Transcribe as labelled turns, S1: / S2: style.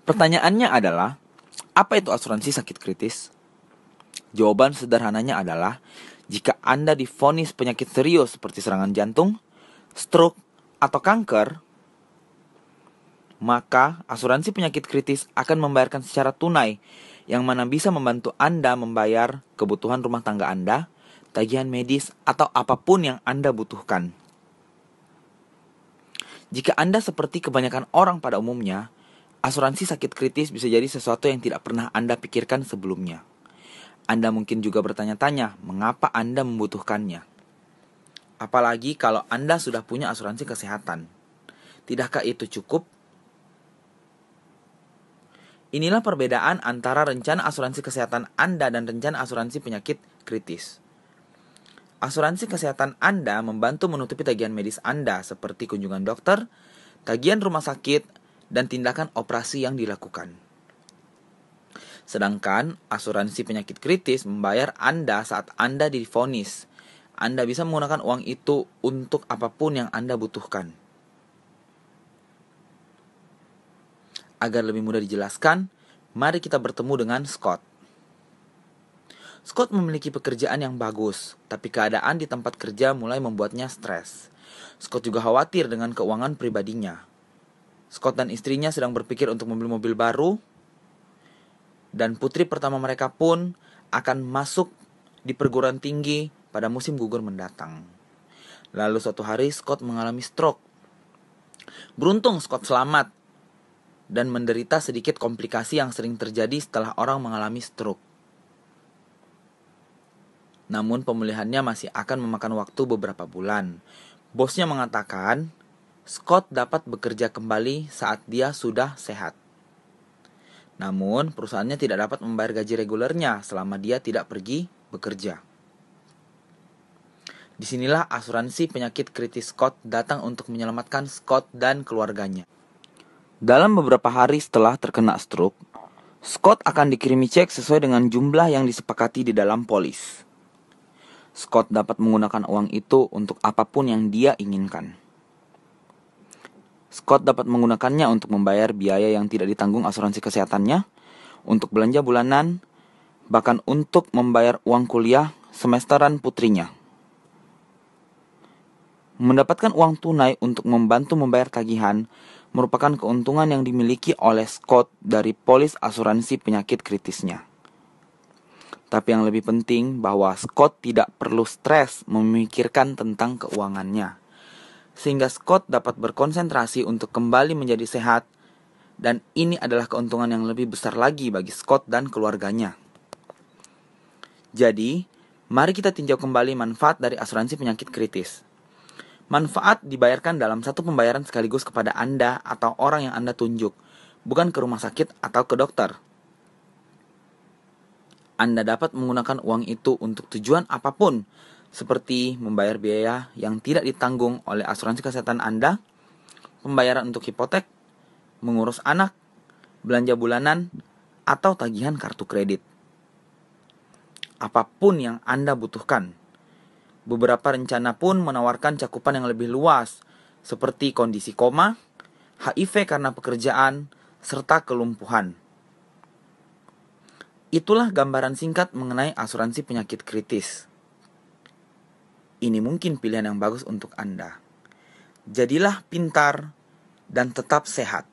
S1: Pertanyaannya adalah, apa itu asuransi sakit kritis? Jawaban sederhananya adalah, jika Anda divonis penyakit serius seperti serangan jantung, stroke, atau kanker, maka asuransi penyakit kritis akan membayarkan secara tunai, yang mana bisa membantu Anda membayar kebutuhan rumah tangga Anda, tagihan medis, atau apapun yang Anda butuhkan. Jika Anda seperti kebanyakan orang pada umumnya, asuransi sakit kritis bisa jadi sesuatu yang tidak pernah Anda pikirkan sebelumnya. Anda mungkin juga bertanya-tanya, mengapa Anda membutuhkannya? Apalagi kalau Anda sudah punya asuransi kesehatan. Tidakkah itu cukup? Inilah perbedaan antara rencana asuransi kesehatan Anda dan rencana asuransi penyakit kritis. Asuransi kesehatan Anda membantu menutupi tagihan medis Anda seperti kunjungan dokter, tagihan rumah sakit, dan tindakan operasi yang dilakukan. Sedangkan asuransi penyakit kritis membayar Anda saat Anda divonis. Anda bisa menggunakan uang itu untuk apapun yang Anda butuhkan. Agar lebih mudah dijelaskan, mari kita bertemu dengan Scott. Scott memiliki pekerjaan yang bagus, tapi keadaan di tempat kerja mulai membuatnya stres. Scott juga khawatir dengan keuangan pribadinya. Scott dan istrinya sedang berpikir untuk membeli mobil baru, dan putri pertama mereka pun akan masuk di perguruan tinggi pada musim gugur mendatang. Lalu suatu hari Scott mengalami stroke. Beruntung Scott selamat dan menderita sedikit komplikasi yang sering terjadi setelah orang mengalami stroke. Namun pemulihannya masih akan memakan waktu beberapa bulan. Bosnya mengatakan, Scott dapat bekerja kembali saat dia sudah sehat. Namun perusahaannya tidak dapat membayar gaji regulernya selama dia tidak pergi bekerja. Disinilah asuransi penyakit kritis Scott datang untuk menyelamatkan Scott dan keluarganya. Dalam beberapa hari setelah terkena stroke, Scott akan dikirimi cek sesuai dengan jumlah yang disepakati di dalam polis. Scott dapat menggunakan uang itu untuk apapun yang dia inginkan. Scott dapat menggunakannya untuk membayar biaya yang tidak ditanggung asuransi kesehatannya, untuk belanja bulanan, bahkan untuk membayar uang kuliah semesteran putrinya. Mendapatkan uang tunai untuk membantu membayar tagihan merupakan keuntungan yang dimiliki oleh Scott dari polis asuransi penyakit kritisnya. Tapi yang lebih penting bahwa Scott tidak perlu stres memikirkan tentang keuangannya, sehingga Scott dapat berkonsentrasi untuk kembali menjadi sehat, dan ini adalah keuntungan yang lebih besar lagi bagi Scott dan keluarganya. Jadi, mari kita tinjau kembali manfaat dari asuransi penyakit kritis. Manfaat dibayarkan dalam satu pembayaran sekaligus kepada Anda atau orang yang Anda tunjuk, bukan ke rumah sakit atau ke dokter. Anda dapat menggunakan uang itu untuk tujuan apapun, seperti membayar biaya yang tidak ditanggung oleh asuransi kesehatan Anda, pembayaran untuk hipotek, mengurus anak, belanja bulanan, atau tagihan kartu kredit. Apapun yang Anda butuhkan. Beberapa rencana pun menawarkan cakupan yang lebih luas, seperti kondisi koma, HIV karena pekerjaan, serta kelumpuhan. Itulah gambaran singkat mengenai asuransi penyakit kritis. Ini mungkin pilihan yang bagus untuk Anda. Jadilah pintar dan tetap sehat.